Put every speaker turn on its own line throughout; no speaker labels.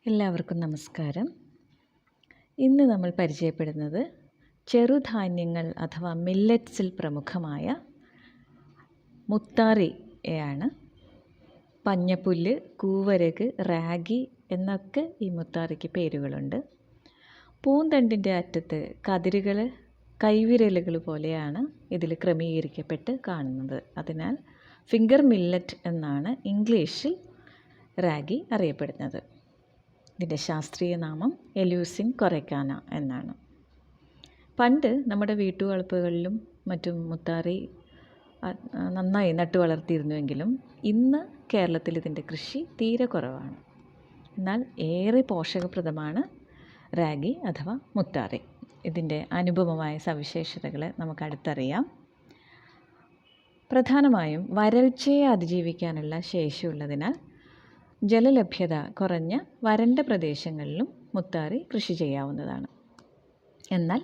എല്ലാവർക്കും നമസ്കാരം. ഇന്ന് നമ്മൾ പരിചയപ്പെടുന്നത് ചെറുധാന്യങ്ങൾ അഥവാ മില്ലറ്റ്സിൽ പ്രമുഖമായ മുത്താറിയാണ്. പഞ്ഞപ്പുല്ല്, കൂവരക്, റാഗി എന്നൊക്കെ ഈ മുത്താറിക്ക് പേരുകളുണ്ട്. പൂന്തണ്ടിൻ്റെ അറ്റത്ത് കതിരുകൾ കൈവിരലുകൾ പോലെയാണ് ഇതിൽ ക്രമീകരിക്കപ്പെട്ട് കാണുന്നത്. അതിനാൽ ഫിംഗർ മില്ലറ്റ് എന്നാണ് ഇംഗ്ലീഷിൽ റാഗി അറിയപ്പെടുന്നത്. ഇതിൻ്റെ ശാസ്ത്രീയ നാമം എലൂസിൻ കൊറൈക്കാന എന്നാണ്. പണ്ട് നമ്മുടെ വീട്ടുവളപ്പുകളിലും മറ്റും മുത്താറി നന്നായി നട്ടു വളർത്തിയിരുന്നുവെങ്കിലും ഇന്ന് കേരളത്തിൽ ഇതിൻ്റെ കൃഷി തീരെ കുറവാണ്. എന്നാൽ ഏറെ പോഷകപ്രദമാണ് റാഗി അഥവാ മുത്താറി. ഇതിൻ്റെ അനുപമമായ സവിശേഷതകൾ നമുക്ക് അടുത്തറിയാം. പ്രധാനമായും വരൾച്ചയെ അതിജീവിക്കാനുള്ള ശേഷിയുള്ളതിനാൽ ജലലഭ്യത കുറഞ്ഞ വരണ്ട പ്രദേശങ്ങളിലും മുത്താറി കൃഷി ചെയ്യാവുന്നതാണ്. എന്നാൽ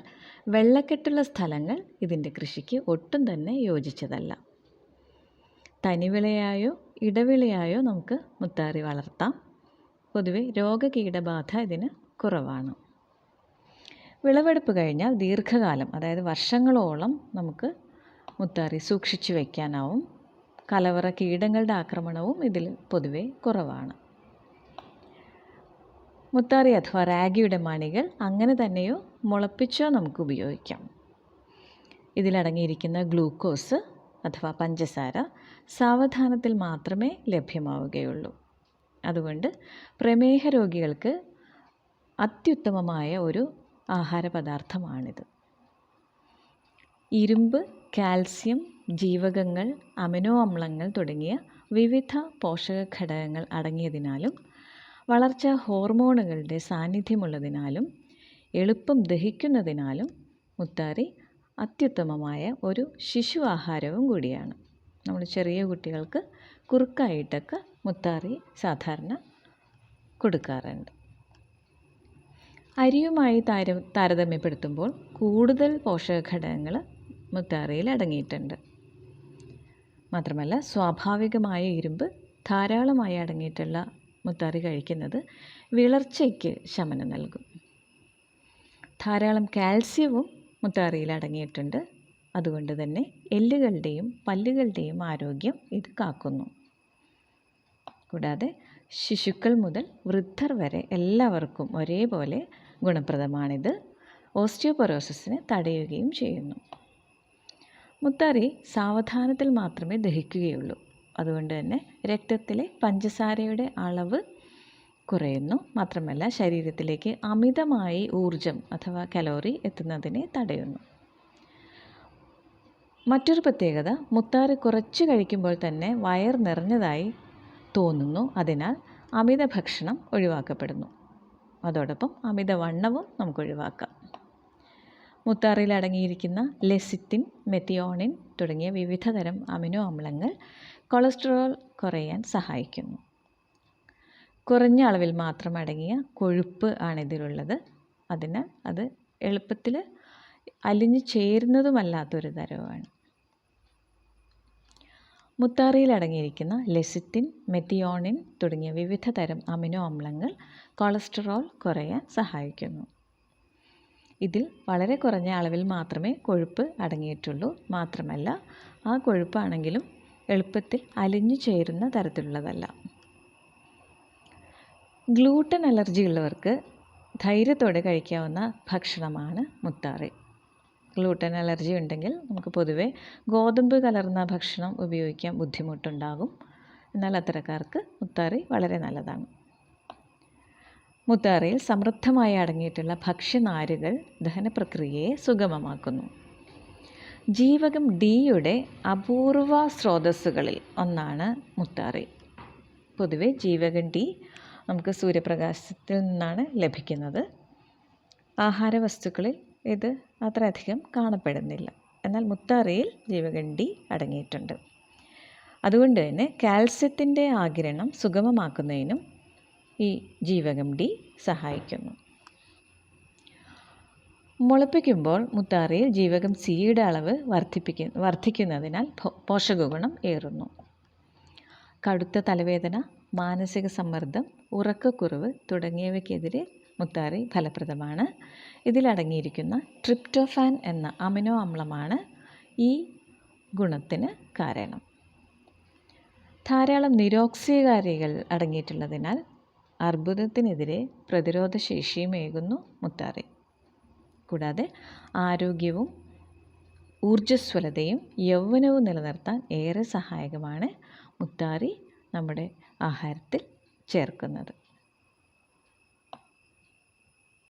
വെള്ളക്കെട്ടുള്ള സ്ഥലങ്ങൾ ഇതിൻ്റെ കൃഷിക്ക് ഒട്ടും തന്നെ യോജിച്ചതല്ല. തനിവിളയായോ ഇടവിളയായോ നമുക്ക് മുത്താറി വളർത്താം. പൊതുവെ രോഗകീടബാധ ഇതിന് കുറവാണ്. വിളവെടുപ്പ് കഴിഞ്ഞാൽ ദീർഘകാലം, അതായത് വർഷങ്ങളോളം നമുക്ക് മുത്താറി സൂക്ഷിച്ചു വയ്ക്കാനാവും. കലവറ കീടങ്ങളുടെ ആക്രമണവും ഇതിൽ പൊതുവെ കുറവാണ്. മുത്താറി അഥവാ റാഗിയുടെ മണികൾ അങ്ങനെ തന്നെയോ മുളപ്പിച്ചോ നമുക്ക് ഉപയോഗിക്കാം. ഇതിലടങ്ങിയിരിക്കുന്ന ഗ്ലൂക്കോസ് അഥവാ പഞ്ചസാര സാവധാനത്തിൽ മാത്രമേ ലഭ്യമാവുകയുള്ളൂ. അതുകൊണ്ട് പ്രമേഹ രോഗികൾക്ക് അത്യുത്തമമായ ഒരു ആഹാര പദാർത്ഥമാണിത്. ഇരുമ്പ്, കാൽസ്യം, ജീവകങ്ങൾ, അമിനോ അമ്ലങ്ങൾ തുടങ്ങിയ വിവിധ പോഷക ഘടകങ്ങൾ അടങ്ങിയതിനാലും വളർച്ചാ ഹോർമോണുകളുടെ സാന്നിധ്യമുള്ളതിനാലും എളുപ്പം ദഹിക്കുന്നതിനാലും മുത്താറി അത്യുത്തമമായ ഒരു ശിശു ആഹാരവും കൂടിയാണ്. നമ്മൾ ചെറിയ കുട്ടികൾക്ക് കുറുക്കായിട്ടൊക്കെ മുത്താറി സാധാരണ കൊടുക്കാറുണ്ട്. അരിയുമായി താരതമ്യപ്പെടുത്തുമ്പോൾ കൂടുതൽ പോഷക ഘടകങ്ങൾ മുത്താറിയിൽ അടങ്ങിയിട്ടുണ്ട്. മാത്രമല്ല സ്വാഭാവികമായ ഇരുമ്പ് ധാരാളമായി അടങ്ങിയിട്ടുള്ള മുത്താറി കഴിക്കുന്നത് വിളർച്ചയ്ക്ക് ശമനം നൽകും. ധാരാളം കാൽസ്യവും മുത്താറിയിൽ അടങ്ങിയിട്ടുണ്ട്. അതുകൊണ്ട് തന്നെ എല്ലുകളുടെയും പല്ലുകളുടെയും ആരോഗ്യം ഇത് കാക്കുന്നു. കൂടാതെ ശിശുക്കൾ മുതൽ വൃദ്ധർ വരെ എല്ലാവർക്കും ഒരേപോലെ ഗുണപ്രദമാണിത്. ഓസ്റ്റിയോപൊറോസിസിനെ തടയുകയും ചെയ്യുന്നു. മുത്താറി സാവധാനത്തിൽ മാത്രമേ ദഹിക്കുകയുള്ളൂ. അതുകൊണ്ട് തന്നെ രക്തത്തിലെ പഞ്ചസാരയുടെ അളവ് കുറയുന്നു. മാത്രമല്ല ശരീരത്തിലേക്ക് അമിതമായി ഊർജം അഥവാ കലോറി എത്തുന്നതിനെ തടയുന്നു. മറ്റൊരു പ്രത്യേകത, മുത്താറി കുറച്ച് കഴിക്കുമ്പോൾ തന്നെ വയർ നിറഞ്ഞതായി തോന്നുന്നു. അതിനാൽ അമിത ഭക്ഷണം ഒഴിവാക്കപ്പെടുന്നു. അതോടൊപ്പം അമിതവണ്ണവും നമുക്ക് ഒഴിവാക്കാം. മുത്താറിയിൽ അടങ്ങിയിരിക്കുന്ന ലെസിത്തിൻ, മെത്തിയോണിൻ തുടങ്ങിയ വിവിധ തരം അമിനോ അമ്ലങ്ങൾ കൊളസ്ട്രോൾ കുറയാൻ സഹായിക്കുന്നു. കുറഞ്ഞ അളവിൽ മാത്രം അടങ്ങിയ കൊഴുപ്പ് ആണിതിലുള്ളത്. അതിനാൽ അത് എളുപ്പത്തിൽ അലിഞ്ഞു ചേരുന്നതുമല്ലാത്തൊരു തരവുമാണ്. മുത്താറിയിൽ അടങ്ങിയിരിക്കുന്ന ലെസിത്തിൻ, മെത്തിയോണിൻ തുടങ്ങിയ വിവിധ തരം അമിനോ അമ്ലങ്ങൾ കൊളസ്ട്രോൾ കുറയാൻ സഹായിക്കുന്നു. ഇതിൽ വളരെ കുറഞ്ഞ അളവിൽ മാത്രമേ കൊഴുപ്പ് അടങ്ങിയിട്ടുള്ളൂ. മാത്രമല്ല ആ കൊഴുപ്പാണെങ്കിലും എളുപ്പത്തിൽ അലിഞ്ഞു ചേരുന്ന തരത്തിലുള്ളതല്ല. ഗ്ലൂട്ടൻ അലർജി ഉള്ളവർക്ക് ധൈര്യത്തോടെ കഴിക്കാവുന്ന ഭക്ഷണമാണ് മുത്താറി. ഗ്ലൂട്ടൻ അലർജി ഉണ്ടെങ്കിൽ നമുക്ക് പൊതുവെ ഗോതമ്പ് കലർന്ന ഭക്ഷണം ഉപയോഗിക്കാൻ ബുദ്ധിമുട്ടുണ്ടാകും. എന്നാൽ അത്തരക്കാർക്ക് മുത്താറി വളരെ നല്ലതാണ്. മുത്താറിയിൽ സമൃദ്ധമായി അടങ്ങിയിട്ടുള്ള ഭക്ഷ്യനാരുകൾ ദഹനപ്രക്രിയയെ സുഗമമാക്കുന്നു. ജീവകം ഡിയുടെ അപൂർവ സ്രോതസ്സുകളിൽ ഒന്നാണ് മുത്താറി. പൊതുവെ ജീവകം ഡി നമുക്ക് സൂര്യപ്രകാശത്തിൽ നിന്നാണ് ലഭിക്കുന്നത്. ആഹാരവസ്തുക്കളിൽ ഇത് അത്രയധികം കാണപ്പെടുന്നില്ല. എന്നാൽ മുത്താറിയിൽ ജീവകം ഡി അടങ്ങിയിട്ടുണ്ട്. അതുകൊണ്ട് തന്നെ കാൽസ്യത്തിൻ്റെ ആഗിരണം സുഗമമാക്കുന്നതിനും ഈ ജീവകം ഡി സഹായിക്കുന്നു. മുളപ്പിക്കുമ്പോൾ മുത്താറിയിൽ ജീവകം സിയുടെ അളവ് വർദ്ധിക്കുന്നതിനാൽ പോഷകഗുണം ഏറുന്നു. കടുത്ത തലവേദന, മാനസിക സമ്മർദ്ദം, ഉറക്കക്കുറവ് തുടങ്ങിയവയ്ക്കെതിരെ മുത്താറി ഫലപ്രദമാണ്. ഇതിലടങ്ങിയിരിക്കുന്ന ട്രിപ്റ്റോഫാൻ എന്ന അമിനോ അമ്ലമാണ് ഈ ഗുണത്തിന് കാരണം. ധാരാളം നിരോക്സിയകാരികൾ അടങ്ങിയിട്ടുള്ളതിനാൽ അർബുദത്തിനെതിരെ പ്രതിരോധശേഷിയുമേകുന്നു മുത്താറി. കൂടാതെ ആരോഗ്യവും ഊർജ്ജസ്വലതയും യൗവനവും നിലനിർത്താൻ ഏറെ സഹായകമാണ് മുത്താറി നമ്മുടെ ആഹാരത്തിൽ ചേർക്കുന്നത്.